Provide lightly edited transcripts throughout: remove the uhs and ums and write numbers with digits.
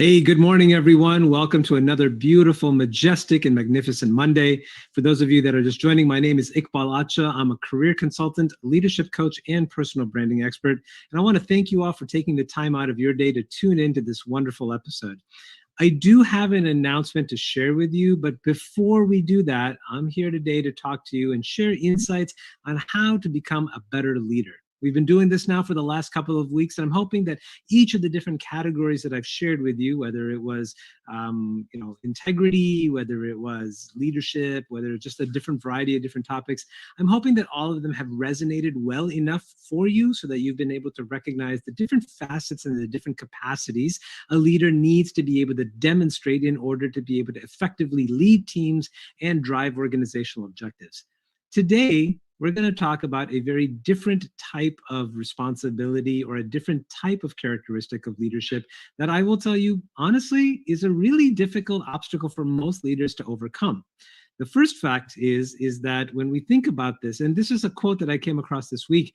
Hey, good morning, everyone. Welcome to another beautiful, majestic, and magnificent Monday. For those of you that are just joining, my name is Iqbal Atcha. I'm a career consultant, leadership coach, and personal branding expert. And I want to thank you all for taking the time out of your day to tune into this wonderful episode. I do have an announcement to share with you, but before we do that, I'm here today to talk to you and share insights on how to become a better leader. We've been doing this now for the last couple of weeks, and I'm hoping that each of the different categories that I've shared with you, whether it was, integrity, whether it was leadership, whether it's just a different variety of different topics, I'm hoping that all of them have resonated well enough for you so that you've been able to recognize the different facets and the different capacities a leader needs to be able to demonstrate in order to be able to effectively lead teams and drive organizational objectives. Today, we're going to talk about a very different type of responsibility or a different type of characteristic of leadership that I will tell you, honestly, is a really difficult obstacle for most leaders to overcome. The first fact is that when we think about this, and this is a quote that I came across this week,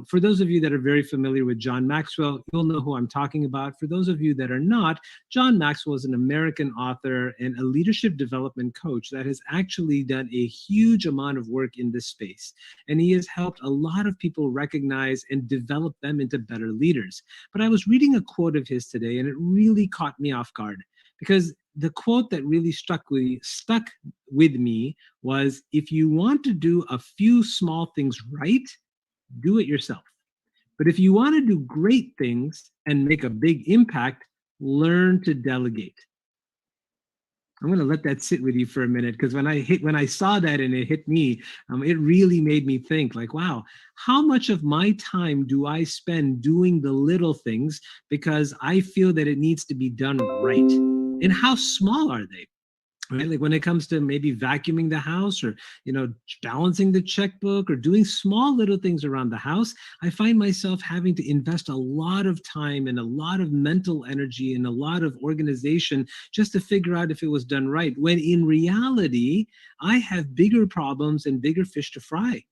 for those of you that are very familiar with John Maxwell, you'll know who I'm talking about. For those of you that are not, John Maxwell is an American author and a leadership development coach that has actually done a huge amount of work in this space. And he has helped a lot of people recognize and develop them into better leaders. But I was reading a quote of his today, and it really caught me off guard, because the quote that really stuck with me was, if you want to do a few small things right, do it yourself. But if you want to do great things and make a big impact, learn to delegate. I'm going to let that sit with you for a minute, because when I saw that and it hit me, it really made me think, like, wow, how much of my time do I spend doing the little things because I feel that it needs to be done right? And how small are they? Right? Like when it comes to maybe vacuuming the house, or balancing the checkbook, or doing small little things around the house, I find myself having to invest a lot of time and a lot of mental energy and a lot of organization just to figure out if it was done right, when in reality I have bigger problems and bigger fish to fry.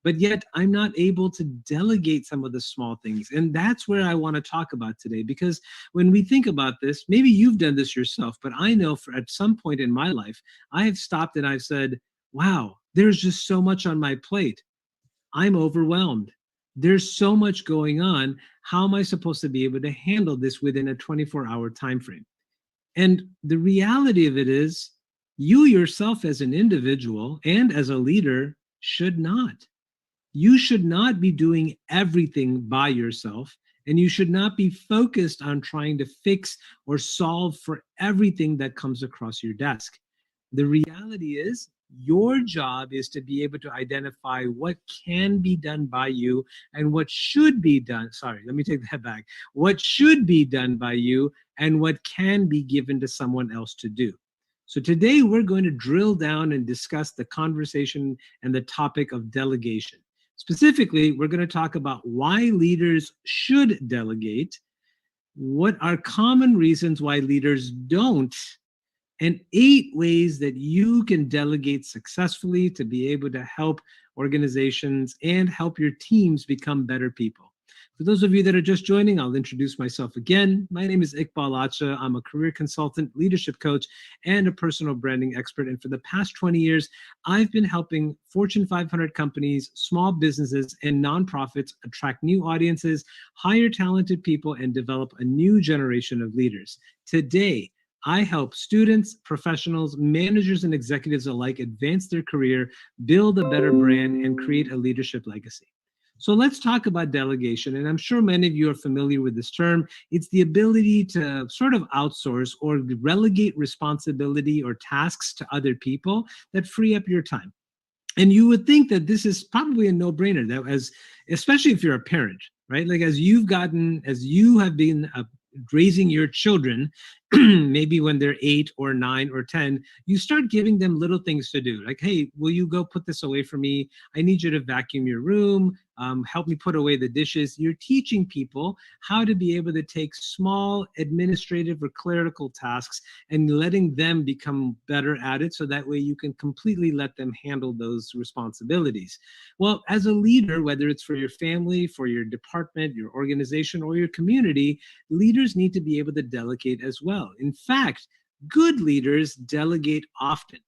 But yet I'm not able to delegate some of the small things. And that's where I want to talk about today, because when we think about this, maybe you've done this yourself, but I know at some point in my life, I have stopped and I've said, wow, there's just so much on my plate. I'm overwhelmed. There's so much going on. How am I supposed to be able to handle this within a 24-hour time frame? And the reality of it is, you yourself as an individual and as a leader should not. You should not be doing everything by yourself, and you should not be focused on trying to fix or solve for everything that comes across your desk. The reality is, your job is to be able to identify what can be done by you and what should be done. Sorry, let me take that back. What should be done by you and what can be given to someone else to do. So today we're going to drill down and discuss the conversation and the topic of delegation. Specifically, we're going to talk about why leaders should delegate, what are common reasons why leaders don't, and 8 ways that you can delegate successfully to be able to help organizations and help your teams become better people. For those of you that are just joining, I'll introduce myself again. My name is Iqbal Atcha. I'm a career consultant, leadership coach, and a personal branding expert. And for the past 20 years, I've been helping Fortune 500 companies, small businesses, and nonprofits attract new audiences, hire talented people, and develop a new generation of leaders. Today, I help students, professionals, managers, and executives alike advance their career, build a better brand, and create a leadership legacy. So let's talk about delegation. And I'm sure many of you are familiar with this term. It's the ability to sort of outsource or relegate responsibility or tasks to other people that free up your time. And you would think that this is probably a no-brainer, that especially if you're a parent, right? Like as you have been raising your children, maybe when they're 8 or 9 or 10, you start giving them little things to do. Like, hey, will you go put this away for me? I need you to vacuum your room. Help me put away the dishes. You're teaching people how to be able to take small administrative or clerical tasks and letting them become better at it, so that way you can completely let them handle those responsibilities. Well, as a leader, whether it's for your family, for your department, your organization, or your community, leaders need to be able to delegate as well. well. In fact, good leaders delegate often.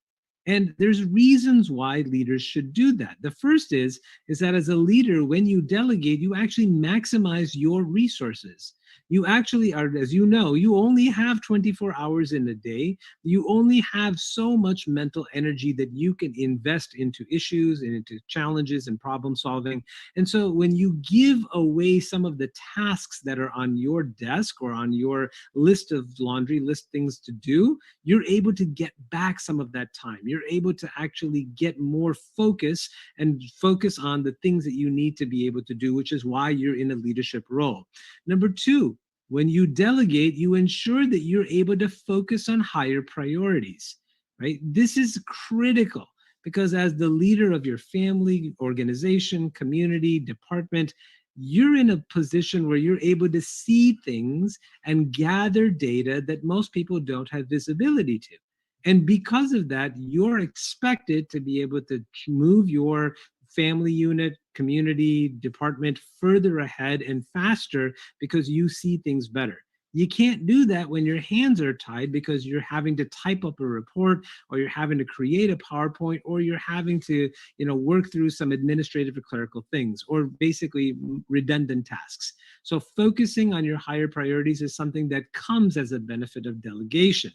And there's reasons why leaders should do that. The first is that as a leader, when you delegate, you actually maximize your resources. You actually are, as you know, you only have 24 hours in a day. You only have so much mental energy that you can invest into issues and into challenges and problem solving. And so when you give away some of the tasks that are on your desk or on your list of laundry list things to do, you're able to get back some of that time. You're able to actually get more focus and focus on the things that you need to be able to do, which is why you're in a leadership role. Number two, when you delegate, you ensure that you're able to focus on higher priorities, right? This is critical because as the leader of your family, organization, community, department, you're in a position where you're able to see things and gather data that most people don't have visibility to. And because of that, you're expected to be able to move your family unit, community, department further ahead and faster because you see things better. You can't do that when your hands are tied because you're having to type up a report or you're having to create a PowerPoint or you're having to, work through some administrative or clerical things or basically redundant tasks. So focusing on your higher priorities is something that comes as a benefit of delegation.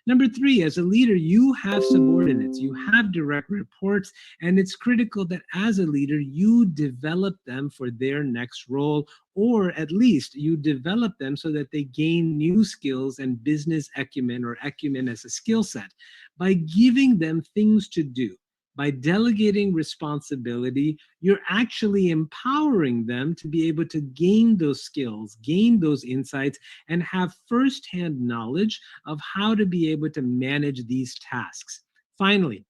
Number three, as a leader, you have subordinates, you have direct reports, and it's critical that as a leader, you develop them for their next role, or at least you develop them so that they gain new skills and business acumen or acumen as a skill set by giving them things to do. By delegating responsibility, you're actually empowering them to be able to gain those skills, gain those insights, and have firsthand knowledge of how to be able to manage these tasks. Finally,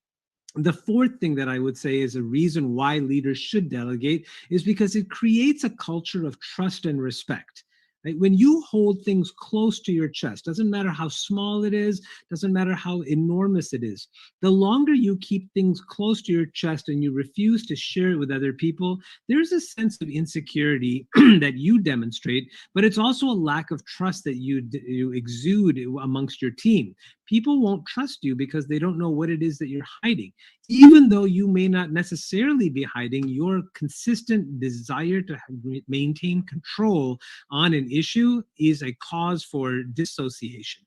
the fourth thing that I would say is a reason why leaders should delegate is because it creates a culture of trust and respect. Right? When you hold things close to your chest, doesn't matter how small it is, doesn't matter how enormous it is, the longer you keep things close to your chest and you refuse to share it with other people, there's a sense of insecurity that you demonstrate, but it's also a lack of trust that you exude amongst your team. People won't trust you because they don't know what it is that you're hiding. Even though you may not necessarily be hiding, your consistent desire to maintain control on an issue is a cause for dissociation.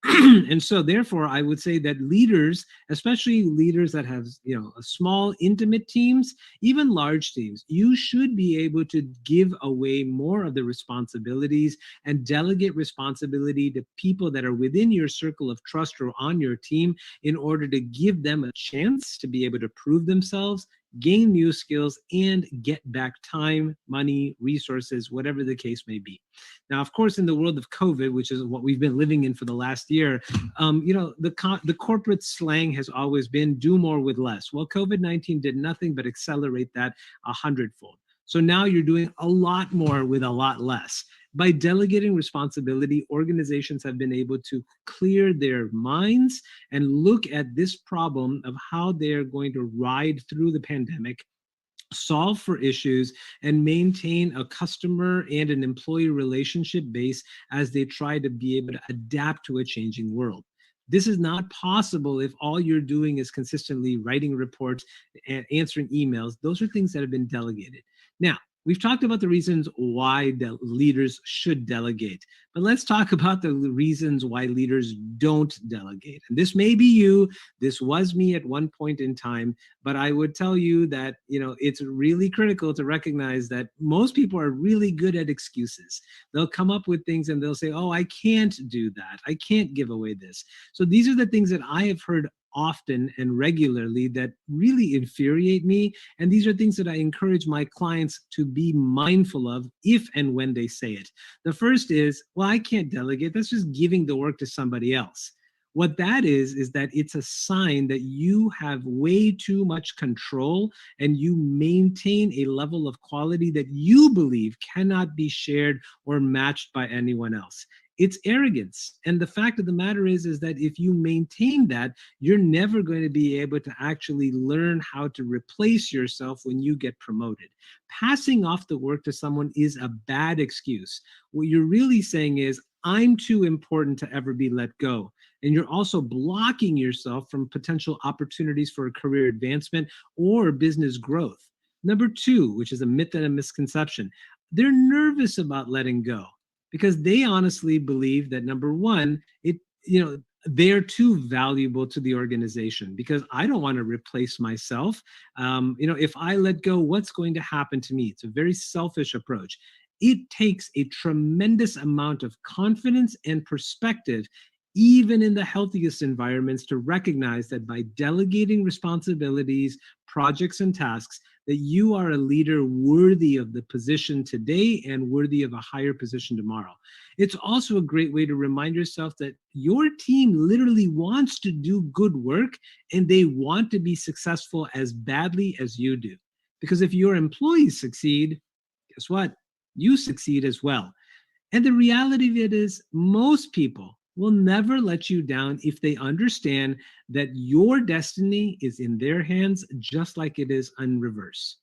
And so therefore I would say that leaders, especially leaders that have a small intimate teams, even large teams, you should be able to give away more of the responsibilities and delegate responsibility to people that are within your circle of trust or on your team in order to give them a chance to be able to prove themselves, gain new skills, and get back time, money, resources, whatever the case may be. Now, of course, in the world of COVID, which is what we've been living in for the last year, the corporate slang has always been do more with less. Well, COVID-19 did nothing but accelerate that 100-fold. So now you're doing a lot more with a lot less. By delegating responsibility, organizations have been able to clear their minds and look at this problem of how they're going to ride through the pandemic, solve for issues, and maintain a customer and an employee relationship base as they try to be able to adapt to a changing world. This is not possible if all you're doing is consistently writing reports and answering emails. Those are things that have been delegated. Now, we've talked about the reasons why leaders should delegate, but let's talk about the reasons why leaders don't delegate. And this may be you, this was me at one point in time, but I would tell you that, it's really critical to recognize that most people are really good at excuses. They'll come up with things and they'll say, oh, I can't do that. I can't give away this. So these are the things that I have heard often and regularly that really infuriate me. And these are things that I encourage my clients to be mindful of if and when they say it. The first is, well, I can't delegate. That's just giving the work to somebody else. What that is that it's a sign that you have way too much control and you maintain a level of quality that you believe cannot be shared or matched by anyone else. It's arrogance. And the fact of the matter is that if you maintain that, you're never going to be able to actually learn how to replace yourself when you get promoted. Passing off the work to someone is a bad excuse. What you're really saying is, I'm too important to ever be let go. And you're also blocking yourself from potential opportunities for career advancement or business growth. Number two, which is a myth and a misconception, they're nervous about letting go because they honestly believe that number one, they're too valuable to the organization because I don't want to replace myself. If I let go, what's going to happen to me? It's a very selfish approach. It takes a tremendous amount of confidence and perspective, even in the healthiest environments, to recognize that by delegating responsibilities, projects, and tasks, that you are a leader worthy of the position today and worthy of a higher position tomorrow. It's also a great way to remind yourself that your team literally wants to do good work and they want to be successful as badly as you do. Because if your employees succeed, guess what? You succeed as well. And the reality of it is, most people will never let you down if they understand that your destiny is in their hands, just like it is in reverse.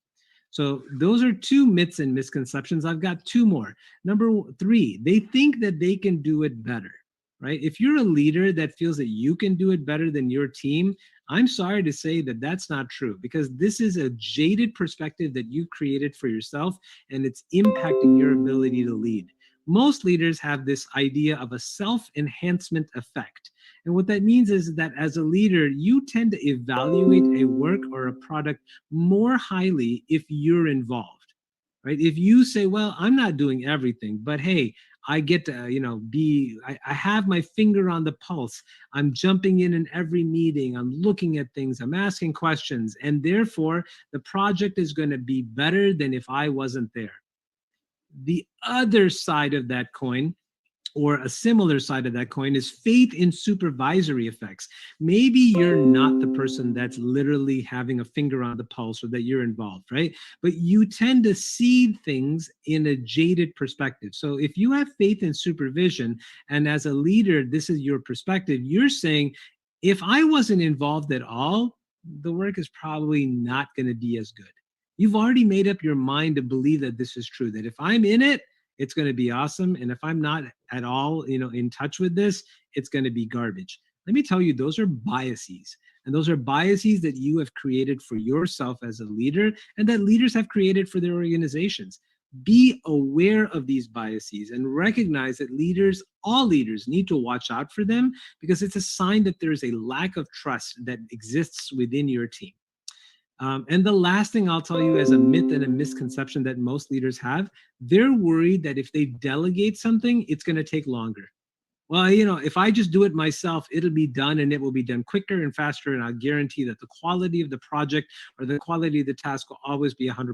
So those are two myths and misconceptions. I've got two more. Number three, they think that they can do it better, right? If you're a leader that feels that you can do it better than your team, I'm sorry to say that that's not true, because this is a jaded perspective that you created for yourself, and it's impacting your ability to lead. Most leaders have this idea of a self-enhancement effect. And what that means is that as a leader, you tend to evaluate a work or a product more highly if you're involved, right? If you say, well, I'm not doing everything, but hey, I get to, I have my finger on the pulse. I'm jumping in every meeting. I'm looking at things. I'm asking questions. And therefore, the project is going to be better than if I wasn't there. The other side of that coin, or a similar side of that coin, is faith in supervisory effects. Maybe you're not the person that's literally having a finger on the pulse or that you're involved, right? But you tend to see things in a jaded perspective. So if you have faith in supervision, and as a leader, this is your perspective, you're saying, if I wasn't involved at all, the work is probably not going to be as good. You've already made up your mind to believe that this is true, that if I'm in it, it's going to be awesome. And if I'm not at all, in touch with this, it's going to be garbage. Let me tell you, those are biases. And those are biases that you have created for yourself as a leader, and that leaders have created for their organizations. Be aware of these biases and recognize that all leaders need to watch out for them, because it's a sign that there's a lack of trust that exists within your team. And the last thing I'll tell you as a myth and a misconception that most leaders have, they're worried that if they delegate something, it's going to take longer. Well, if I just do it myself, it'll be done, and it will be done quicker and faster. And I'll guarantee that the quality of the project or the quality of the task will always be 100%.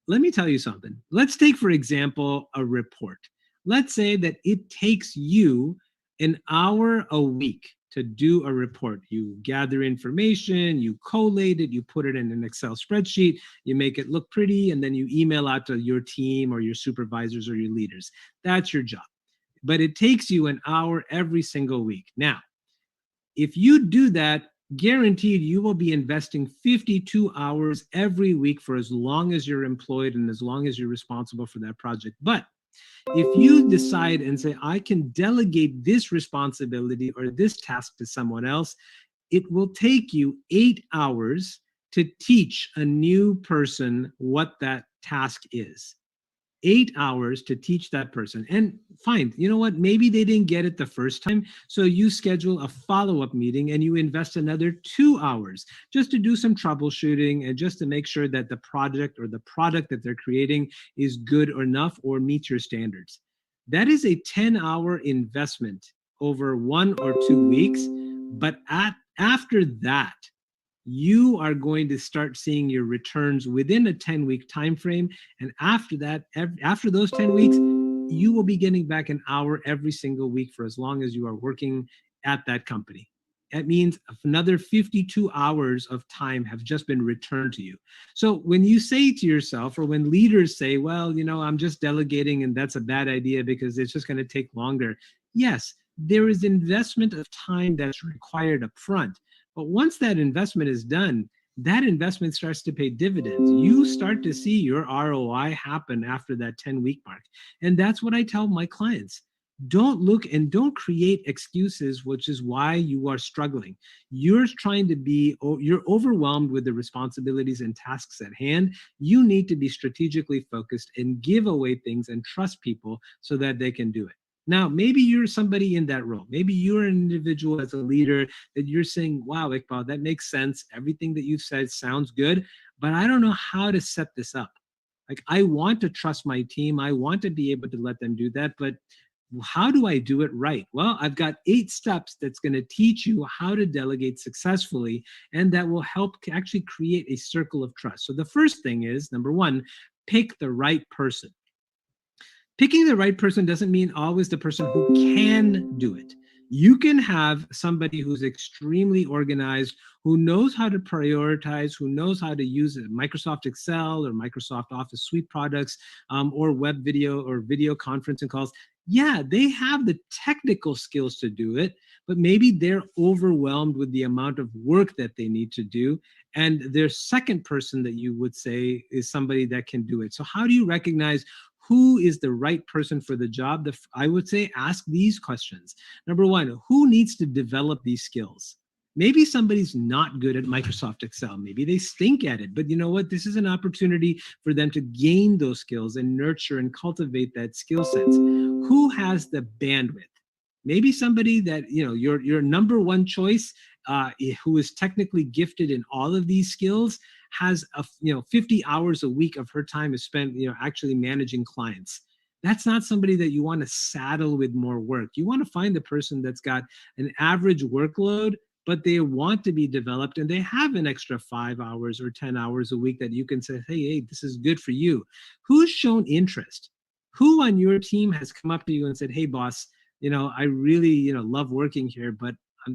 Let me tell you something. Let's take, for example, a report. Let's say that it takes you an hour a week to do a report. You gather information, you collate it, you put it in an Excel spreadsheet, you make it look pretty, and then you email out to your team or your supervisors or your leaders. That's your job. But it takes you an hour every single week. Now, if you do that, guaranteed you will be investing 52 hours every week for as long as you're employed and as long as you're responsible for that project. But if you decide and say, I can delegate this responsibility or this task to someone else, it will take you 8 hours to teach a new person what that task is. 8 hours to teach that person. And fine, you know what? Maybe they didn't get it the first time. So you schedule a follow-up meeting and you invest another 2 hours just to do some troubleshooting and just to make sure that the project or the product that they're creating is good enough or meets your standards. That is a 10-hour investment over 1 or 2 weeks. But after that, you are going to start seeing your returns within a 10-week time frame. And after that, after those 10 weeks, you will be getting back an hour every single week for as long as you are working at that company. That means another 52 hours of time have just been returned to you. So when you say to yourself, or when leaders say, well, I'm just delegating and that's a bad idea because it's just going to take longer. Yes, there is investment of time that's required up front. But once that investment is done, that investment starts to pay dividends. You start to see your ROI happen after that 10-week mark. And that's what I tell my clients. Don't look and don't create excuses, which is why you are struggling. You're trying to be, you're overwhelmed with the responsibilities and tasks at hand. You need to be strategically focused and give away things and trust people so that they can do it. Now, maybe you're somebody in that role. Maybe you're an individual as a leader that you're saying, wow, Iqbal, that makes sense. Everything that you've said sounds good, but I don't know how to set this up. Like, I want to trust my team. I want to be able to let them do that, but how do I do it right? Well, I've got 8 steps that's going to teach you how to delegate successfully, and that will help actually create a circle of trust. So the first thing is, number one, pick the right person. Picking the right person doesn't mean always the person who can do it. You can have somebody who's extremely organized, who knows how to prioritize, who knows how to use Microsoft Excel or Microsoft Office Suite products, or web video or video conferencing calls. Yeah, they have the technical skills to do it, but maybe they're overwhelmed with the amount of work that they need to do. And their second person that you would say is somebody that can do it. So how do you recognize who is the right person for the job? I would say ask these questions. Number one, who needs to develop these skills? Maybe somebody's not good at Microsoft Excel. Maybe they stink at it. But you know what? This is an opportunity for them to gain those skills and nurture and cultivate that skill set. Who has the bandwidth? Maybe somebody that, your number one choice, who is technically gifted in all of these skills, has 50 hours a week of her time is spent actually managing clients. That's not somebody that you want to saddle with more work. You want to find the person that's got an average workload, but they want to be developed and they have an extra 5 hours or 10 hours a week that you can say, hey, this is good for you. Who's shown interest? Who on your team has come up to you and said, hey, boss, I really love working here, but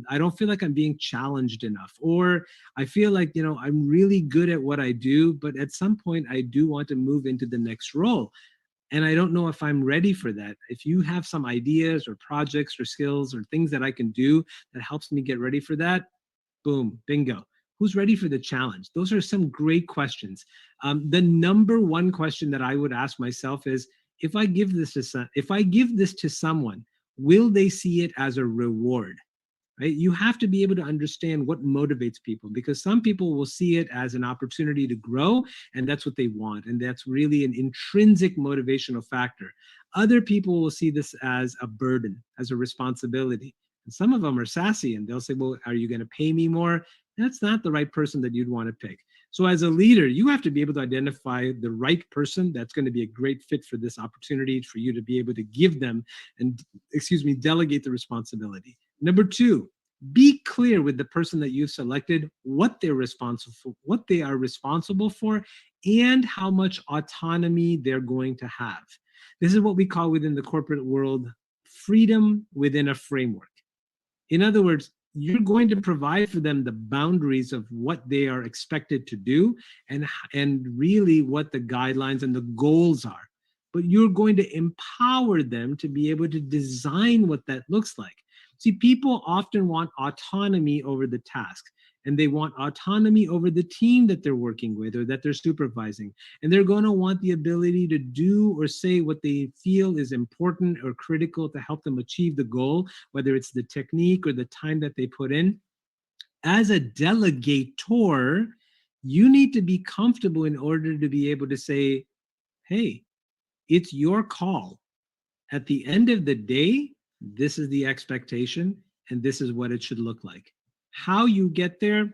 I don't feel like I'm being challenged enough, or I feel like, I'm really good at what I do, but at some point I do want to move into the next role. And I don't know if I'm ready for that. If you have some ideas or projects or skills or things that I can do that helps me get ready for that, boom, bingo. Who's ready for the challenge? Those are some great questions. The number one question that I would ask myself is, if I give this to someone, will they see it as a reward? Right? You have to be able to understand what motivates people, because some people will see it as an opportunity to grow, and that's what they want. And that's really an intrinsic motivational factor. Other people will see this as a burden, as a responsibility. And some of them are sassy and they'll say, well, are you going to pay me more? That's not the right person that you'd want to pick. So as a leader, you have to be able to identify the right person that's going to be a great fit for this opportunity, for you to be able to give them and, delegate the responsibility. Number two, be clear with the person that you've selected what they are responsible for, and how much autonomy they're going to have. This is what we call within the corporate world freedom within a framework. In other words, you're going to provide for them the boundaries of what they are expected to do, and really what the guidelines and the goals are. But you're going to empower them to be able to design what that looks like. See, people often want autonomy over the task, and they want autonomy over the team that they're working with or that they're supervising. And they're going to want the ability to do or say what they feel is important or critical to help them achieve the goal, whether it's the technique or the time that they put in. As a delegator, you need to be comfortable in order to be able to say, hey, it's your call. At the end of the day, this is the expectation, and this is what it should look like. How you get there,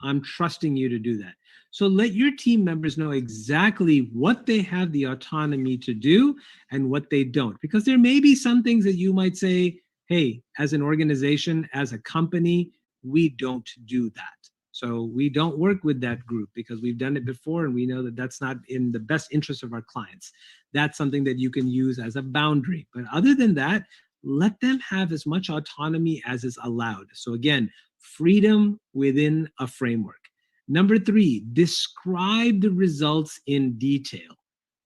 I'm trusting you to do that. So let your team members know exactly what they have the autonomy to do and what they don't. Because there may be some things that you might say, hey, as an organization, as a company, we don't do that. So we don't work with that group because we've done it before and we know that that's not in the best interest of our clients. That's something that you can use as a boundary. But other than that, let them have as much autonomy as is allowed. So again, freedom within a framework. Number three, describe the results in detail.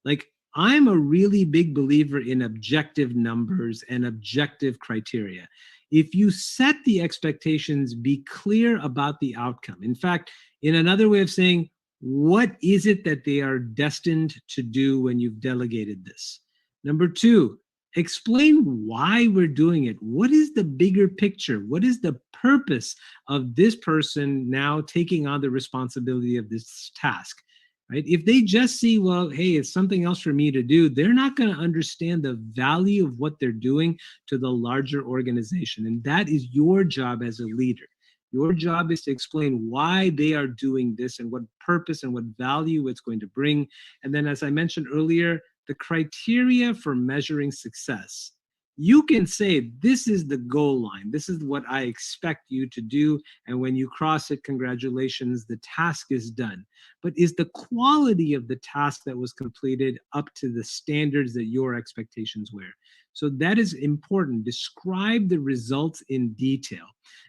Like, I'm a really big believer in objective numbers and objective criteria. If you set the expectations, be clear about the outcome. In fact, in another way of saying, what is it that they are destined to do when you've delegated this? Number two, Explain why we're doing it. What is the bigger picture? What is the purpose of this person now taking on the responsibility of this task? Right? If they just see, well, hey, it's something else for me to do, they're not going to understand the value of what they're doing to the larger organization. And that is your job as a leader. Your job is to explain why they are doing this and what purpose and what value it's going to bring. And then, as I mentioned earlier, the criteria for measuring success. You can say, this is the goal line. This is what I expect you to do. And when you cross it, congratulations, the task is done. But is the quality of the task that was completed up to the standards that your expectations were? So that is important. Describe the results in detail.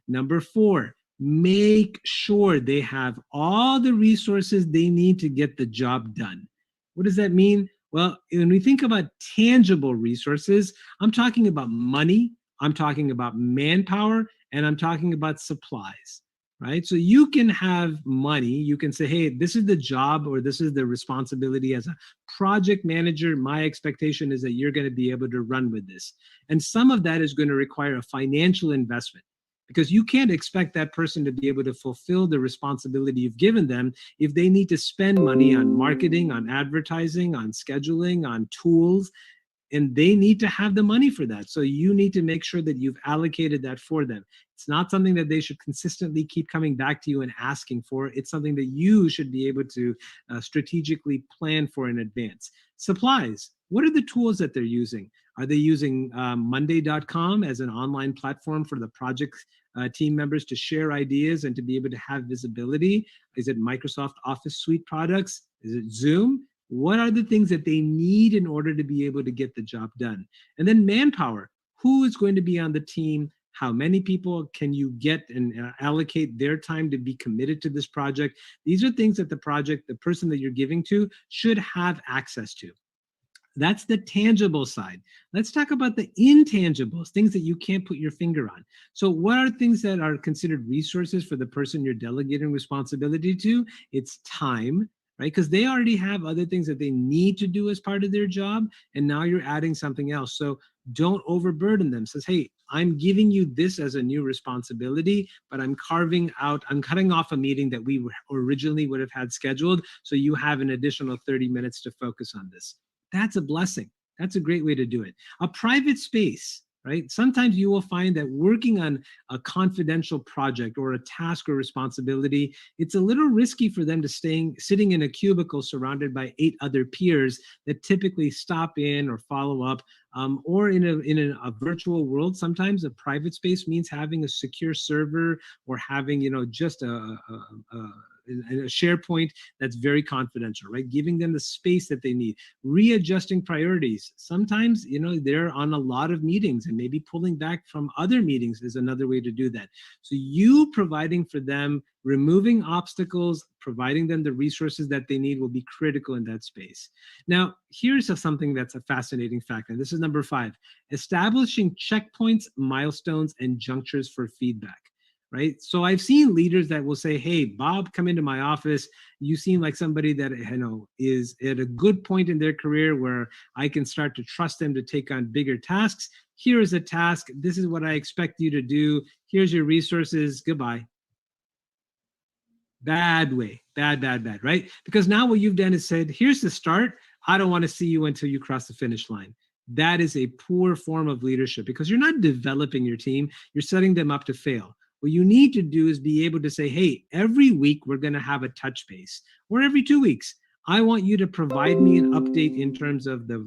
Number 4, make sure they have all the resources they need to get the job done. What does that mean? Well, when we think about tangible resources, I'm talking about money, I'm talking about manpower, and I'm talking about supplies, right? So you can have money, you can say, hey, this is the job or this is the responsibility as a project manager. My expectation is that you're going to be able to run with this. And some of that is going to require a financial investment, because you can't expect that person to be able to fulfill the responsibility you've given them if they need to spend money on marketing, on advertising, on scheduling, on tools, and they need to have the money for that. So you need to make sure that you've allocated that for them. It's not something that they should consistently keep coming back to you and asking for. It's something that you should be able to strategically plan for in advance. Supplies. What are the tools that they're using? Are they using Monday.com as an online platform for the project team members to share ideas and to be able to have visibility? Is it Microsoft Office Suite products? Is it Zoom? What are the things that they need in order to be able to get the job done? And then manpower. Who is going to be on the team? How many people can you get and allocate their time to be committed to this project? These are things that the person that you're giving to should have access to. That's the tangible side. Let's talk about the intangibles, things that you can't put your finger on. So what are things that are considered resources for the person you're delegating responsibility to? It's time, right? Because they already have other things that they need to do as part of their job, and now you're adding something else. So don't overburden them. Says, hey, I'm giving you this as a new responsibility, but I'm cutting off a meeting that we originally would have had scheduled, so you have an additional 30 minutes to focus on this. That's a blessing. That's a great way to do it. A private space, right? Sometimes you will find that working on a confidential project or a task or responsibility, it's a little risky for them to sitting in a cubicle surrounded by 8 other peers that typically stop in or follow up. Or in a virtual world, sometimes a private space means having a secure server or having, just a SharePoint that's very confidential, right? Giving them the space that they need, readjusting priorities. Sometimes, they're on a lot of meetings, and maybe pulling back from other meetings is another way to do that. So you providing for them, removing obstacles, providing them the resources that they need will be critical in that space. Now, here's something that's a fascinating fact, and this is number 5, establishing checkpoints, milestones, and junctures for feedback. Right. So I've seen leaders that will say, hey, Bob, come into my office. You seem like somebody that, is at a good point in their career where I can start to trust them to take on bigger tasks. Here is a task. This is what I expect you to do. Here's your resources. Goodbye. Bad way. Bad, right? Because now what you've done is said, here's the start. I don't want to see you until you cross the finish line. That is a poor form of leadership, because you're not developing your team. You're setting them up to fail. What you need to do is be able to say, hey, every week we're going to have a touch base, or every 2 weeks. I want you to provide me an update in terms of the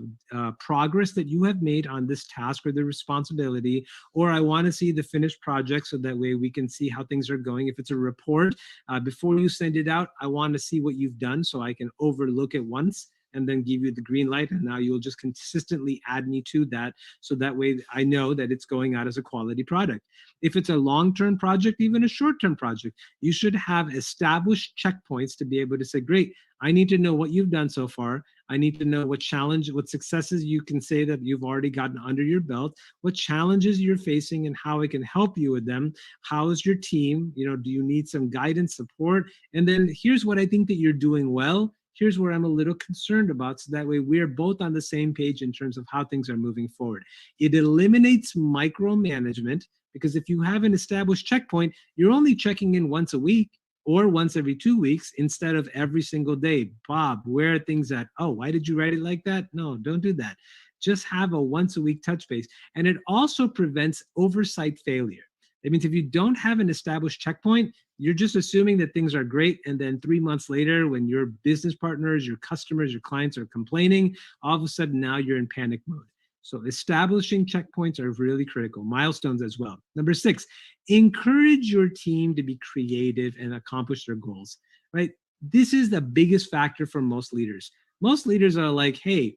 progress that you have made on this task or the responsibility, or I want to see the finished project so that way we can see how things are going. If it's a report, before you send it out, I want to see what you've done so I can overlook it once and then give you the green light. And now you'll just consistently add me to that. So that way I know that it's going out as a quality product. If it's a long-term project, even a short-term project, you should have established checkpoints to be able to say, great, I need to know what you've done so far. I need to know what successes you can say that you've already gotten under your belt, what challenges you're facing and how I can help you with them. How is your team? Do you need some guidance, support? And then here's what I think that you're doing well. Here's where I'm a little concerned about. So that way we're both on the same page in terms of how things are moving forward. It eliminates micromanagement, because if you have an established checkpoint, you're only checking in once a week or once every 2 weeks instead of every single day. Bob, where are things at? Oh, why did you write it like that? No, don't do that. Just have a once a week touch base. And it also prevents oversight failure. It means if you don't have an established checkpoint, you're just assuming that things are great. And then 3 months later, when your business partners, your customers, your clients are complaining, all of a sudden now you're in panic mode. So establishing checkpoints are really critical. Milestones as well. Number 6, encourage your team to be creative and accomplish their goals, right? This is the biggest factor for most leaders. Most leaders are like, hey,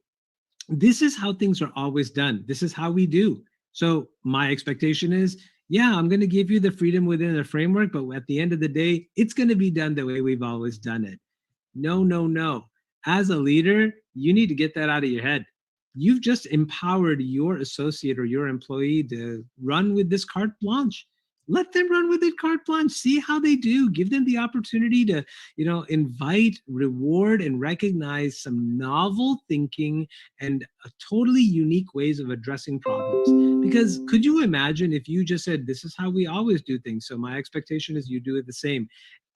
this is how things are always done. This is how we do. So my expectation is, yeah, I'm going to give you the freedom within the framework, but at the end of the day, it's going to be done the way we've always done it. No, no, no. As a leader, you need to get that out of your head. You've just empowered your associate or your employee to run with this carte blanche. Let them run with it carte blanche. See how they do. Give them the opportunity to, invite, reward, and recognize some novel thinking and totally unique ways of addressing problems. Because could you imagine if you just said, this is how we always do things, so my expectation is you do it the same?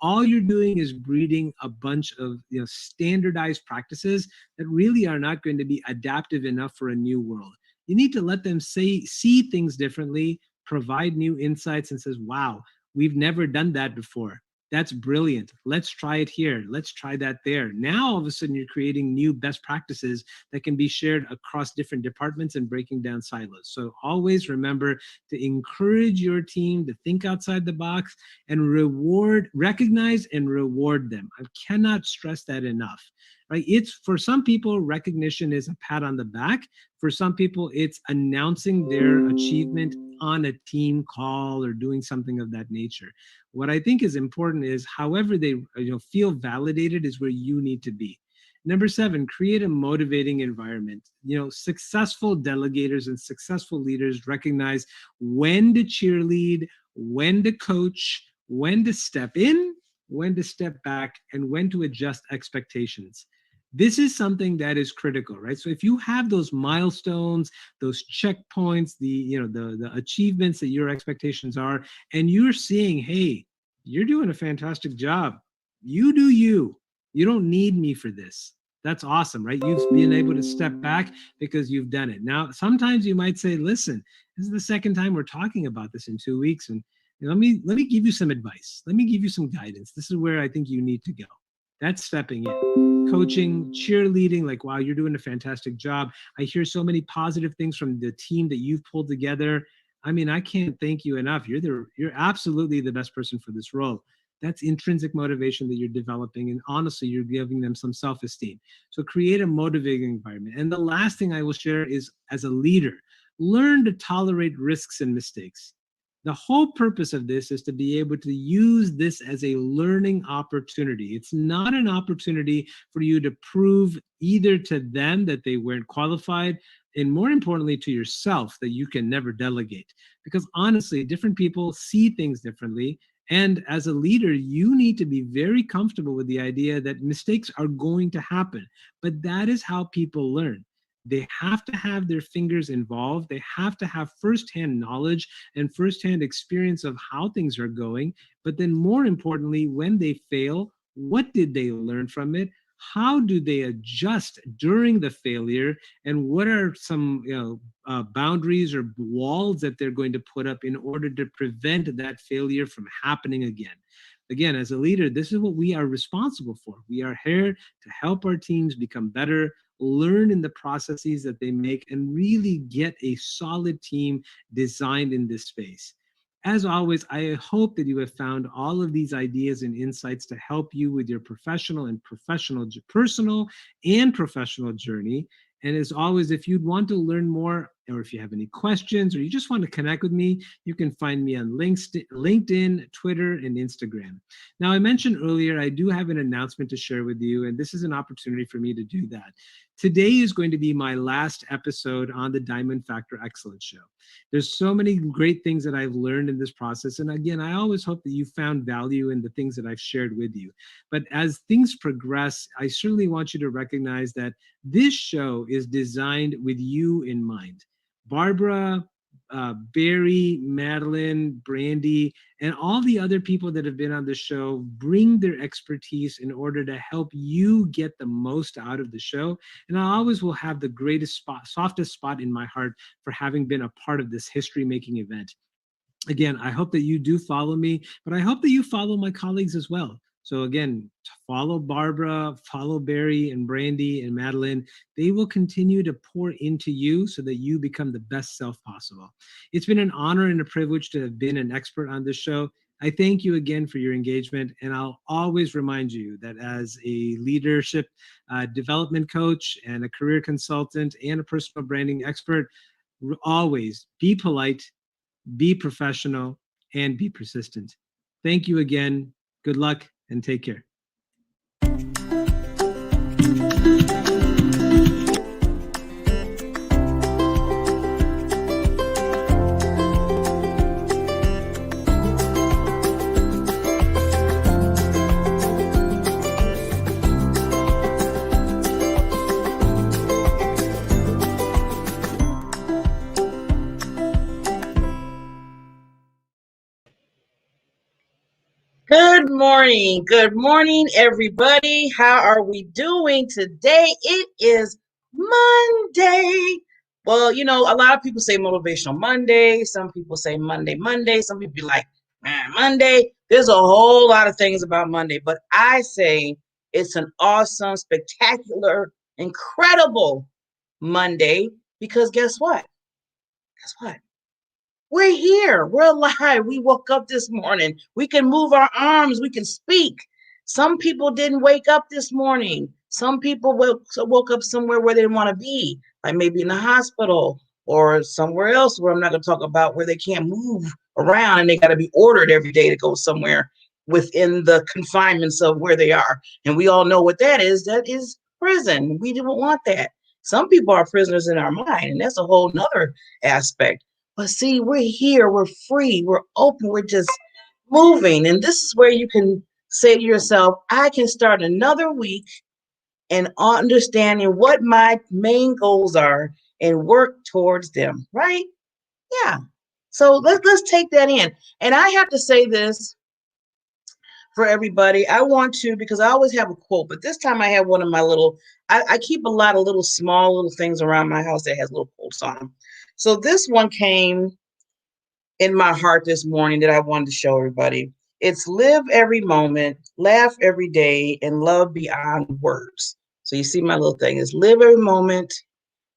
All you're doing is breeding a bunch of standardized practices that really are not going to be adaptive enough for a new world. You need to let them see things differently, provide new insights, and says, wow, we've never done that before. That's brilliant. Let's try it here. Let's try that there. Now, all of a sudden, you're creating new best practices that can be shared across different departments and breaking down silos. So always remember to encourage your team to think outside the box and recognize and reward them. I cannot stress that enough. Right? It's, for some people, recognition is a pat on the back. For some people, it's announcing their achievement on a team call or doing something of that nature. What I think is important is however they feel validated is where you need to be. Number 7, create a motivating environment. Successful delegators and successful leaders recognize when to cheerlead, when to coach, when to step in, when to step back, and when to adjust expectations. This is something that is critical, right? So if you have those milestones, those checkpoints, the achievements that your expectations are, and you're seeing, hey, you're doing a fantastic job. You do you. You don't need me for this. That's awesome, right? You've been able to step back because you've done it. Now, sometimes you might say, listen, this is the second time we're talking about this in 2 weeks, and let me give you some advice. Let me give you some guidance. This is where I think you need to go. That's stepping in. Coaching, cheerleading, like, wow, you're doing a fantastic job. I hear so many positive things from the team that you've pulled together. I mean, I can't thank you enough. You're absolutely the best person for this role. That's intrinsic motivation that you're developing. And honestly, you're giving them some self-esteem. So create a motivating environment. And the last thing I will share is, as a leader, learn to tolerate risks and mistakes. The whole purpose of this is to be able to use this as a learning opportunity. It's not an opportunity for you to prove either to them that they weren't qualified, and more importantly to yourself that you can never delegate. Because honestly, different people see things differently. And as a leader, you need to be very comfortable with the idea that mistakes are going to happen. But that is how people learn. They have to have their fingers involved. They have to have firsthand knowledge and firsthand experience of how things are going. But then more importantly, when they fail, what did they learn from it? How do they adjust during the failure? And what are some boundaries or walls that they're going to put up in order to prevent that failure from happening again? Again, as a leader, this is what we are responsible for. We are here to help our teams become better, learn in the processes that they make, and really get a solid team designed in this space. As always, I hope that you have found all of these ideas and insights to help you with your personal and professional journey. And as always, if you'd want to learn more or if you have any questions, or you just want to connect with me, you can find me on LinkedIn, Twitter, and Instagram. Now, I mentioned earlier, I do have an announcement to share with you, and this is an opportunity for me to do that. Today is going to be my last episode on the Diamond Factor Excellence Show. There's so many great things that I've learned in this process. And again, I always hope that you found value in the things that I've shared with you. But as things progress, I certainly want you to recognize that this show is designed with you in mind. Barbara, Barry, Madeline, Brandi, and all the other people that have been on the show bring their expertise in order to help you get the most out of the show. And I always will have the greatest spot, softest spot in my heart for having been a part of this history-making event. Again, I hope that you do follow me, but I hope that you follow my colleagues as well. So again, follow Barbara, follow Barry and Brandi and Madeline. They will continue to pour into you so that you become the best self possible. It's been an honor and a privilege to have been an expert on this show. I thank you again for your engagement, and I'll always remind you that as a leadership development coach and a career consultant and a personal branding expert, always be polite, be professional, and be persistent. Thank you again. Good luck and take care. Good morning. Good morning, everybody. How are we doing today? It is Monday. Well, you know, a lot of people say Motivational Monday. Some people say Monday. Some people be like, man, Monday. There's a whole lot of things about Monday, but I say it's an awesome, spectacular, incredible Monday because guess what? Guess what? We're here. We're alive. We woke up this morning. We can move our arms. We can speak. Some people didn't wake up this morning. Some people woke up somewhere where they didn't want to be, like maybe in the hospital or somewhere else where I'm not going to talk about, where they can't move around and they got to be ordered every day to go somewhere within the confinements of where they are. And we all know what that is. That is prison. We didn't want that. Some people are prisoners in our mind, and that's a whole nother aspect. But see, we're here, we're free, we're open, we're just moving. And this is where you can say to yourself, I can start another week and understanding what my main goals are and work towards them, right? Yeah. So let's take that in. And I have to say this for everybody. I want to, because I always have a quote, but this time I have one of my little, I keep a lot of little small little things around my house that has little quotes on them. So this one came in my heart this morning that I wanted to show everybody. It's live every moment, laugh every day, and love beyond words. So you see my little thing is live every moment,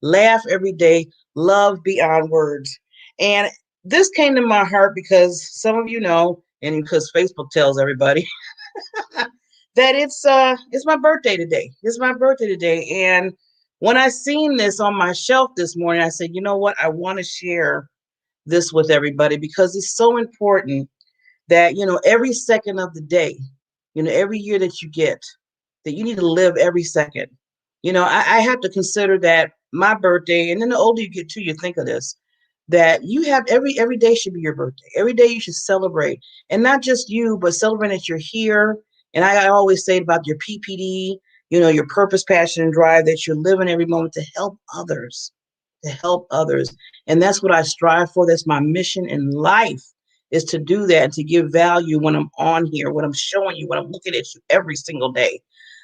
laugh every day, love beyond words. And this came to my heart because some of you know, and because Facebook tells everybody that it's my birthday today. It's my birthday today. And when I seen this on my shelf this morning, I said, you know what? I want to share this with everybody because it's so important that, you know, every second of the day, you know, every year that you get, that you need to live every second. You know, I have to consider that my birthday, and then the older you get too, you think of this, that you have every day should be your birthday. Every day you should celebrate, and not just you, but celebrate that you're here. And I always say about your PPD, you know, your purpose, passion, and drive, that you're living every moment to help others, to help others. And that's what I strive for. That's my mission in life, is to do that, to give value when I'm on here, when I'm showing you, when I'm looking at you every single day.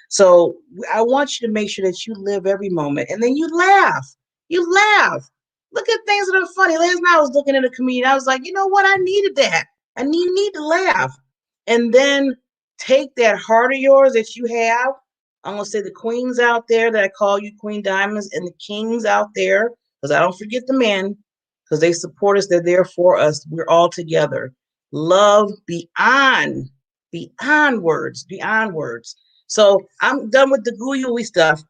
So I want you to make sure that you live every moment, and then you laugh. You laugh. Look at things that are funny. Last night I was looking at a comedian. I was like, you know what? I needed that. You need to laugh. And then take that heart of yours that you have. I'm going to say the queens out there that I call you Queen Diamonds, and the kings out there, because I don't forget the men, because they support us. They're there for us. We're all together. Love beyond words, beyond words. So I'm done with the gooey stuff.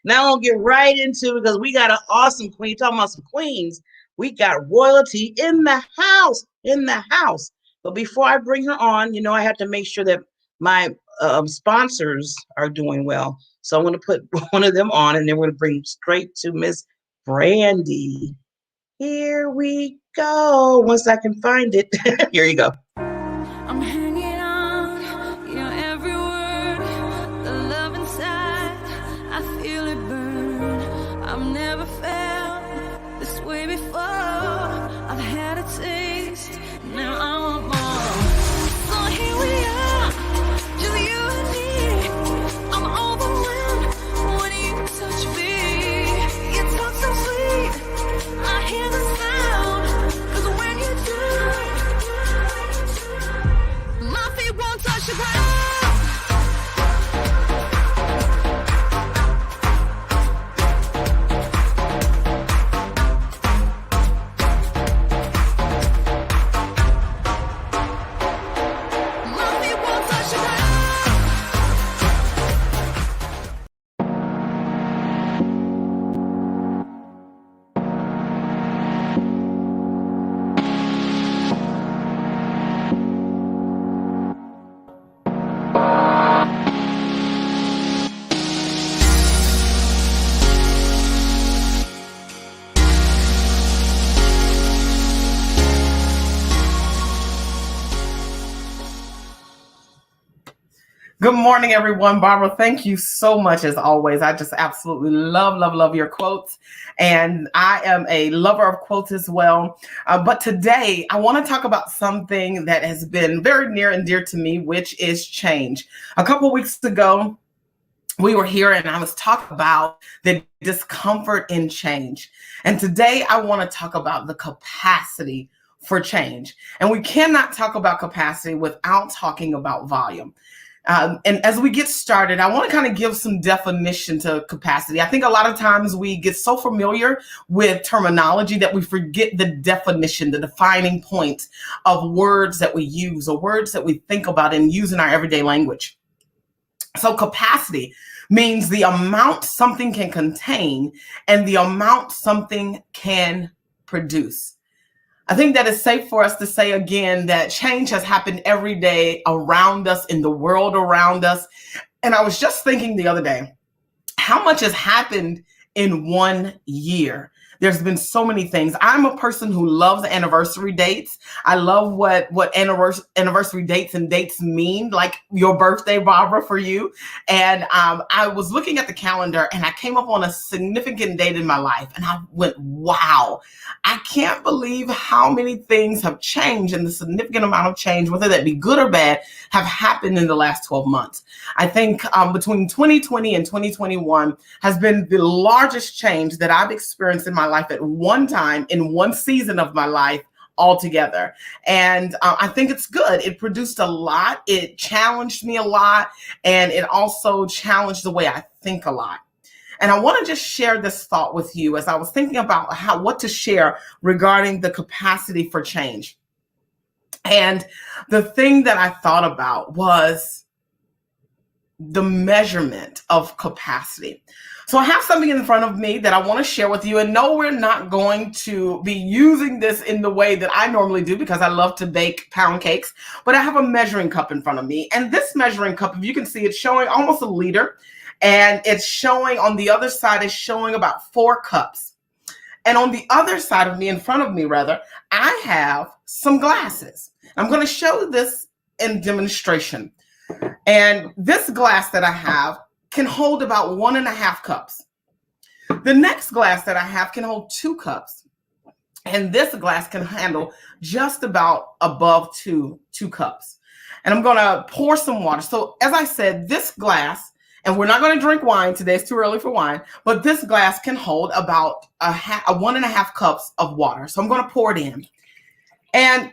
Now I'll get right into, because we got an awesome queen. Talking about some queens, we got royalty in the house, in the house. But before I bring her on, I have to make sure that my sponsors are doing well. So I'm going to put one of them on, and then we're going to bring straight to Miss Brandi. Here we go. Once I can find it. Here you go. I'm hanging on your every word. The love inside, I feel it burn. I've never felt this way before. I've had a taste, now I want more. So here we are, just you and me. I'm overwhelmed when you touch me. You talk so sweet, I hear the sound. 'Cause when you do, my feet won't touch the ground. My feet won't touch the ground. Good morning, everyone. Barbara, thank you so much as always. I just absolutely love your quotes. And I am a lover of quotes as well. But today I want to talk about something that has been very near and dear to me, which is change. A couple weeks ago, we were here and I was talking about the discomfort in change. And today I want to talk about the capacity for change. And we cannot talk about capacity without talking about volume. And as we get started, I want to kind of give some definition to capacity. I think a lot of times we get so familiar with terminology that we forget the definition, the defining point of words that we use or words that we think about and use in our everyday language. So capacity means the amount something can contain and the amount something can produce. I think that it's safe for us to say again that change has happened every day around us, in the world around us. And I was just thinking the other day, how much has happened in 1 year? There's been so many things. I'm a person who loves anniversary dates. I love what anniversary dates and dates mean, like your birthday, Barbara, for you. And I was looking at the calendar and I came up on a significant date in my life. And I went, wow, I can't believe how many things have changed and the significant amount of change, whether that be good or bad, have happened in the last 12 months. I think between 2020 and 2021 has been the largest change that I've experienced in my life at one time, in one season of my life altogether. And I think it's good. It produced a lot. It challenged me a lot. And it also challenged the way I think a lot. And I want to just share this thought with you as I was thinking about what to share regarding the capacity for change. And the thing that I thought about was the measurement of capacity. So I have something in front of me that I want to share with you. And no, we're not going to be using this in the way that I normally do because I love to bake pound cakes. But I have a measuring cup in front of me. And this measuring cup, if you can see, it's showing almost a liter. And it's showing on the other side, is showing about 4 cups. And on the other side of me, in front of me rather, I have some glasses. I'm going to show this in demonstration. And this glass that I have can hold about 1.5 cups. The next glass that I have can hold 2 cups. And this glass can handle just about above two cups. And I'm going to pour some water. So as I said, this glass, and we're not going to drink wine today, it's too early for wine, but this glass can hold about 1.5 cups of water. So I'm going to pour it in. And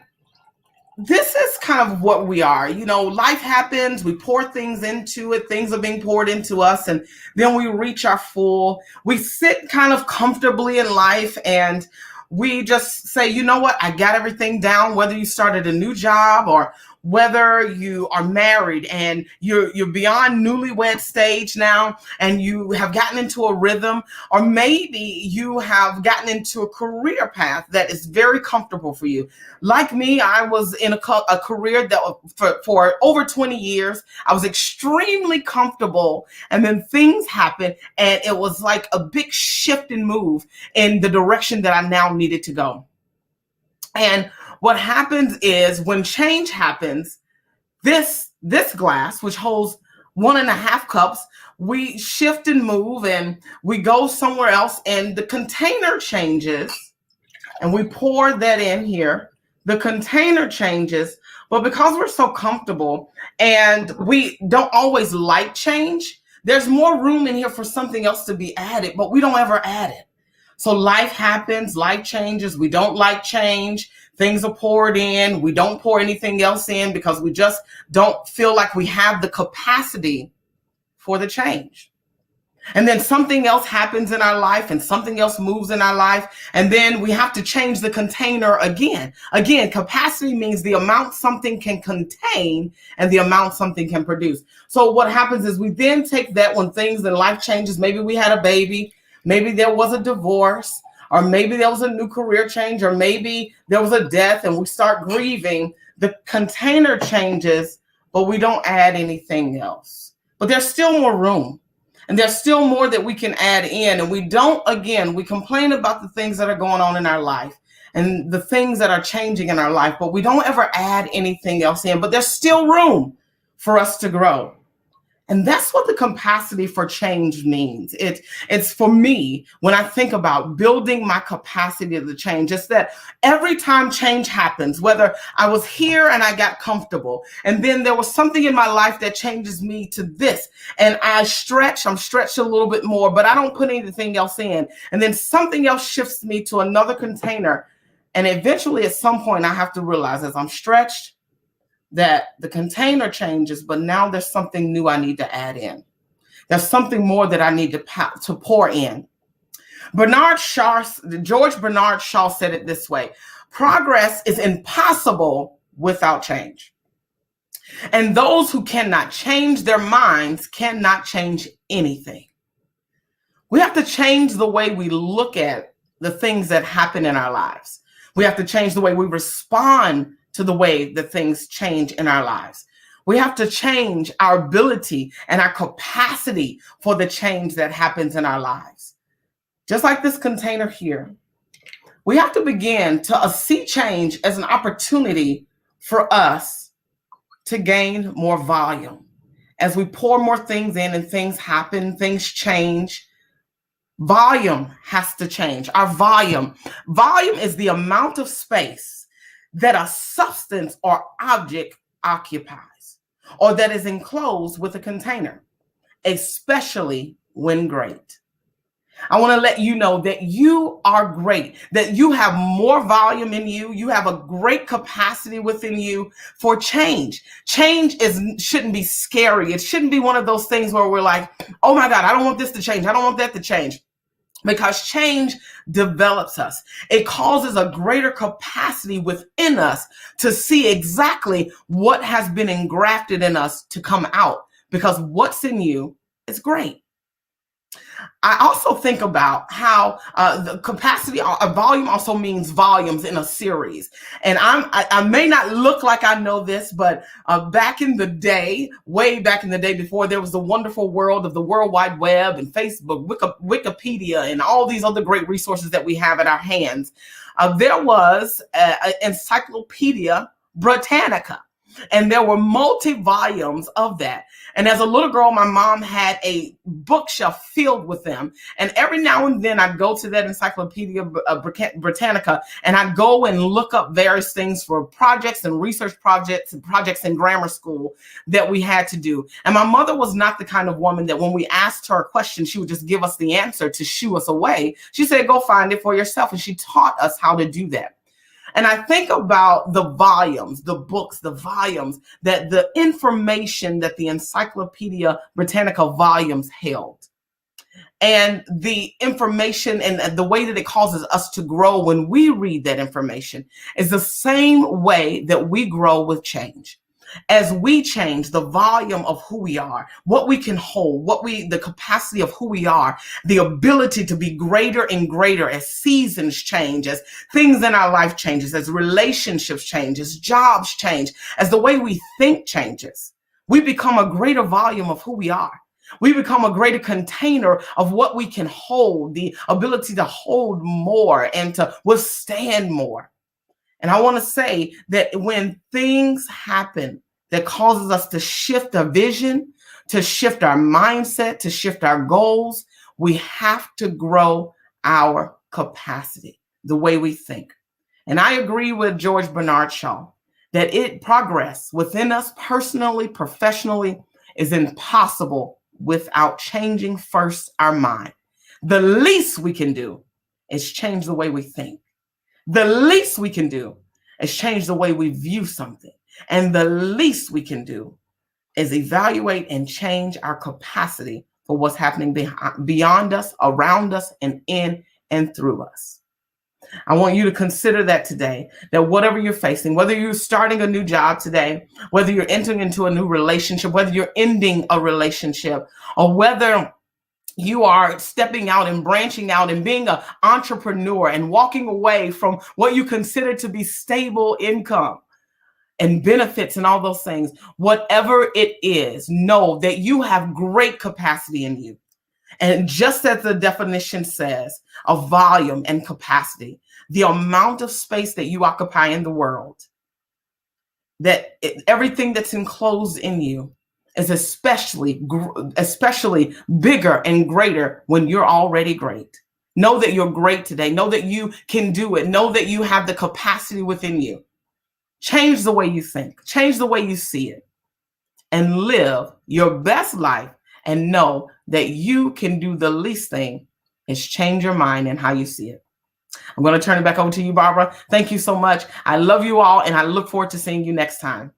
this is kind of what we are. You know, life happens, we pour things into it, things are being poured into us, and then we reach our full. We sit kind of comfortably in life and we just say, you know what, I got everything down, whether you started a new job or whether you are married and you're beyond newlywed stage now and you have gotten into a rhythm, or maybe you have gotten into a career path that is very comfortable for you. Like me, I was in a career that for over 20 years. I was extremely comfortable, and then things happened and it was like a big shift and move in the direction that I now needed to go. And what happens is when change happens, this glass, which holds 1.5 cups, we shift and move and we go somewhere else, and the container changes, and we pour that in here. The container changes, but because we're so comfortable and we don't always like change, there's more room in here for something else to be added, but we don't ever add it. So life happens, life changes. We don't like change. Things are poured in. We don't pour anything else in because we just don't feel like we have the capacity for the change. And then something else happens in our life and something else moves in our life. And then we have to change the container again. Again, capacity means the amount something can contain and the amount something can produce. So what happens is we then take that when things in life changes. Maybe we had a baby. Maybe there was a divorce, or maybe there was a new career change, or maybe there was a death and we start grieving. The container changes, but we don't add anything else. But there's still more room. And there's still more that we can add in. And we complain about the things that are going on in our life and the things that are changing in our life, but we don't ever add anything else in. But there's still room for us to grow. And that's what the capacity for change means. It's for me, when I think about building my capacity to change, it's that every time change happens, whether I was here and I got comfortable, and then there was something in my life that changes me to this, and I'm stretched a little bit more, but I don't put anything else in. And then something else shifts me to another container. And eventually at some point I have to realize as I'm stretched, that the container changes, but now there's something new I need to add in. There's something more that I need to pour in. George Bernard Shaw said it this way: progress is impossible without change. And those who cannot change their minds cannot change anything. We have to change the way we look at the things that happen in our lives. We have to change the way we respond to the way that things change in our lives. We have to change our ability and our capacity for the change that happens in our lives. Just like this container here, we have to begin to see change as an opportunity for us to gain more volume. As we pour more things in and things happen, things change, volume has to change. Our volume is the amount of space that a substance or object occupies, or that is enclosed with a container, especially when great. I want to let you know that you are great, that you have more volume in you. You have a great capacity within you for change. Change shouldn't be scary. It shouldn't be one of those things where we're like, oh my God, I don't want this to change. I don't want that to change. Because change develops us. It causes a greater capacity within us to see exactly what has been engrafted in us to come out, because what's in you is great. I also think about how the capacity, volume also means volumes in a series. And I may not look like I know this, but back in the day, way back in the day before there was the wonderful world of the World Wide Web and Facebook, Wikipedia, and all these other great resources that we have at our hands, there was an Encyclopedia Britannica. And there were multi-volumes of that. And as a little girl, my mom had a bookshelf filled with them. And every now and then I'd go to that Encyclopedia Britannica and I'd go and look up various things for projects and research projects and projects in grammar school that we had to do. And my mother was not the kind of woman that when we asked her a question, she would just give us the answer to shoo us away. She said, go find it for yourself. And she taught us how to do that. And I think about the volumes, the books, the volumes, that the information that the Encyclopedia Britannica volumes held. And the information and the way that it causes us to grow when we read that information is the same way that we grow with change. As we change the volume of who we are, what we can hold, the capacity of who we are, the ability to be greater and greater as seasons change, as things in our life changes, as relationships change, as jobs change, as the way we think changes, we become a greater volume of who we are. We become a greater container of what we can hold, the ability to hold more and to withstand more. And I want to say that when things happen that causes us to shift our vision, to shift our mindset, to shift our goals, we have to grow our capacity, the way we think. And I agree with George Bernard Shaw that progress within us personally, professionally, is impossible without changing first our mind. The least we can do is change the way we think. The least we can do is change the way we view something. And the least we can do is evaluate and change our capacity for what's happening beyond us, around us, and in and through us. I want you to consider that today, that whatever you're facing, whether you're starting a new job today, whether you're entering into a new relationship, whether you're ending a relationship, or whether you are stepping out and branching out and being an entrepreneur and walking away from what you consider to be stable income and benefits and all those things, whatever it is, know that you have great capacity in you. And just as the definition says, of volume and capacity, the amount of space that you occupy in the world, everything that's enclosed in you is especially bigger and greater when you're already great. Know that you're great today. Know that you can do it. Know that you have the capacity within you. Change the way you think. Change the way you see it. And live your best life, and know that you can do the least thing is change your mind and how you see it. I'm going to turn it back over to you, Barbara. Thank you so much. I love you all, and I look forward to seeing you next time.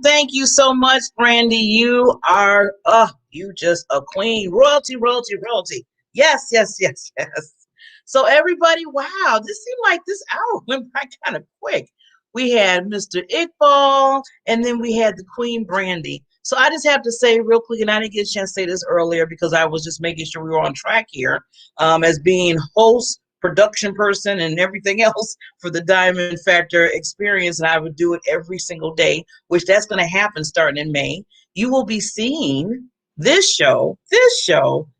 Thank you so much, Brandi. You are, you just a queen. Royalty, royalty, royalty. Yes, yes, yes, yes. So everybody, wow, this seemed like this hour went by kind of quick. We had Mr. Iqbal, and then we had the Queen Brandi. So I just have to say real quick, and I didn't get a chance to say this earlier because I was just making sure we were on track here, as being host, production person, and everything else for the Diamond Factor experience. And I would do it every single day, which that's going to happen starting in May. You will be seeing this show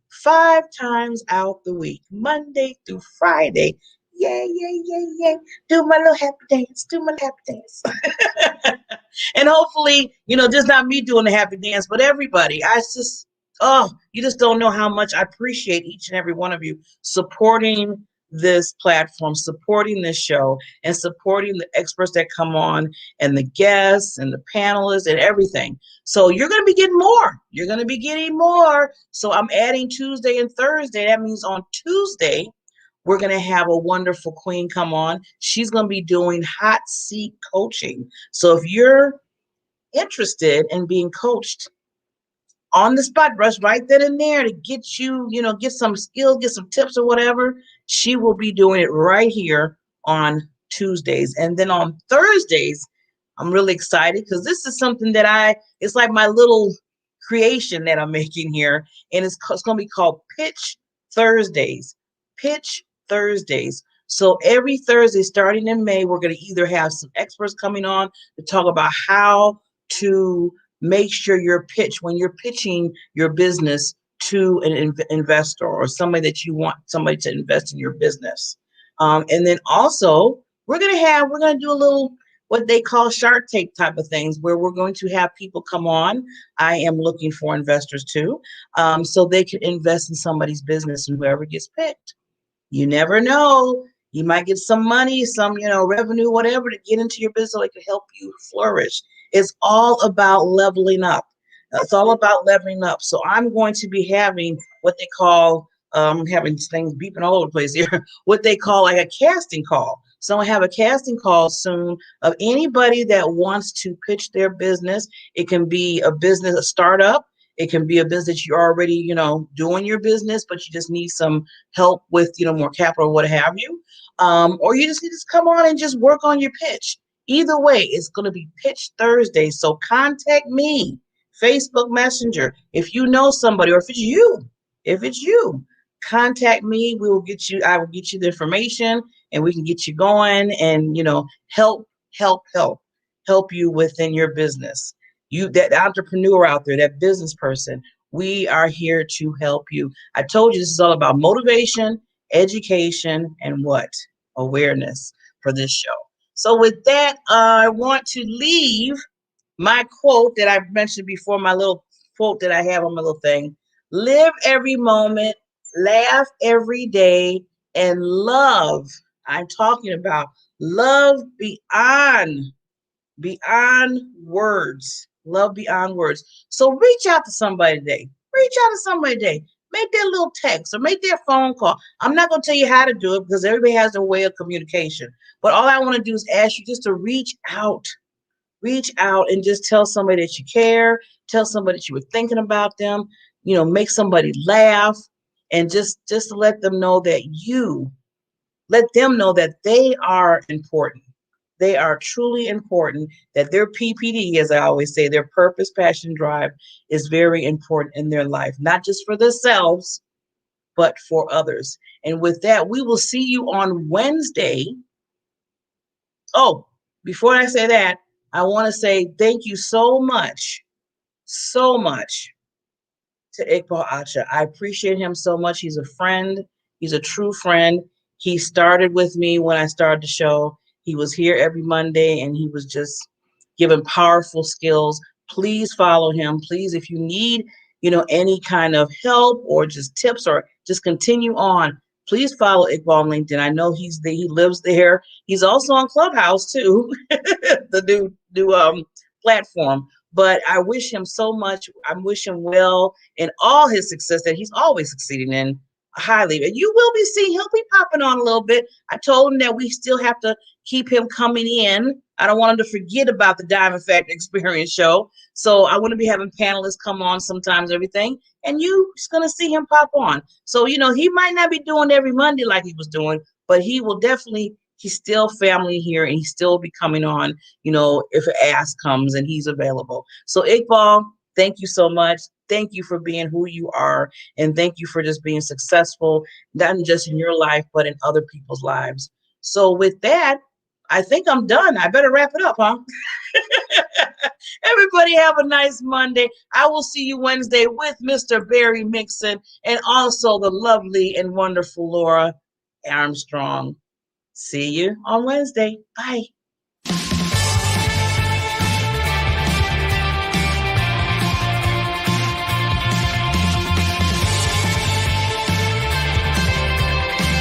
5 times out the week, Monday through Friday. Yay, yay, yay, yay. Do my little happy dance. Do my happy dance. And hopefully, just not me doing the happy dance, but everybody. You just don't know how much I appreciate each and every one of you supporting this platform, supporting this show, and supporting the experts that come on, and the guests and the panelists and everything. So you're going to be getting more. You're going to be getting more. So I'm adding Tuesday and Thursday. That means on Tuesday, we're going to have a wonderful queen come on. She's going to be doing hot seat coaching. So if you're interested in being coached on the spot, rush right then and there to get you, get some skills, get some tips or whatever, she will be doing it right here on Tuesdays. And then on Thursdays, I'm really excited because this is something that it's like my little creation that I'm making here. And it's going to be called Pitch Thursdays. Pitch Thursdays. So every Thursday, starting in May, we're going to either have some experts coming on to talk about how to make sure your pitch, when you're pitching your business to an investor or somebody that you want somebody to invest in your business. And then also we're gonna do a little what they call Shark Tank type of things, where we're going to have people come on. I am looking for investors too, so they can invest in somebody's business, and whoever gets picked, you never know. You might get some money, some, revenue, whatever, to get into your business that can help you flourish. It's all about leveling up. It's all about leveling up. So I'm going to be having what they call, having things beeping all over the place here, what they call like a casting call. So I have a casting call soon of anybody that wants to pitch their business. It can be a business, a startup. It can be a business you're already, doing your business, but you just need some help with, more capital, what have you. Or you just need to come on and just work on your pitch. Either way, it's going to be Pitch Thursday. So contact me, Facebook Messenger. If you know somebody, or if it's you, contact me. I will get you the information, and we can get you going and, help you within your business. You, that entrepreneur out there, that business person, we are here to help you. I told you this is all about motivation, education, and what? Awareness for this show. So with that, I want to leave my quote that I've mentioned before, my little quote that I have on my little thing. Live every moment, laugh every day, and love. I'm talking about love beyond words. Love beyond words. So reach out to somebody today. Make that little text or make that phone call. I'm not going to tell you how to do it because everybody has their way of communication. But all I want to do is ask you just to reach out. Reach out and just tell somebody that you care. Tell somebody that you were thinking about them. Make somebody laugh, and just to let them know that they are important. They are truly important, that their PPD, as I always say, their purpose, passion, drive, is very important in their life, not just for themselves, but for others. And with that, we will see you on Wednesday. Oh, before I say that, I want to say thank you so much to Iqbal Atcha. I appreciate him so much. He's a friend. He's a true friend. He started with me when I started the show. He was here every Monday, and he was just giving powerful skills. Please follow him. Please, if you need, any kind of help or just tips or just continue on, please follow Iqbal on LinkedIn. I know he lives there. He's also on Clubhouse too, the new platform. But I wish him so much. I wish him well in all his success that he's always succeeding in highly. And you will be seeing, he'll be popping on a little bit. I told him that we still have to keep him coming in. I don't want him to forget about the Diamond Factor Experience show. So I want to be having panelists come on sometimes, everything. And you're just going to see him pop on. So, he might not be doing every Monday like he was doing, but he will definitely, he's still family here, and he's still be coming on, if an ask comes and he's available. So Iqbal, thank you so much. Thank you for being who you are. And thank you for just being successful, not just in your life, but in other people's lives. So with that, I think I'm done. I better wrap it up, huh? Everybody have a nice Monday. I will see you Wednesday with Mr. Barry Mixon and also the lovely and wonderful Laura Armstrong. See you on Wednesday. Bye.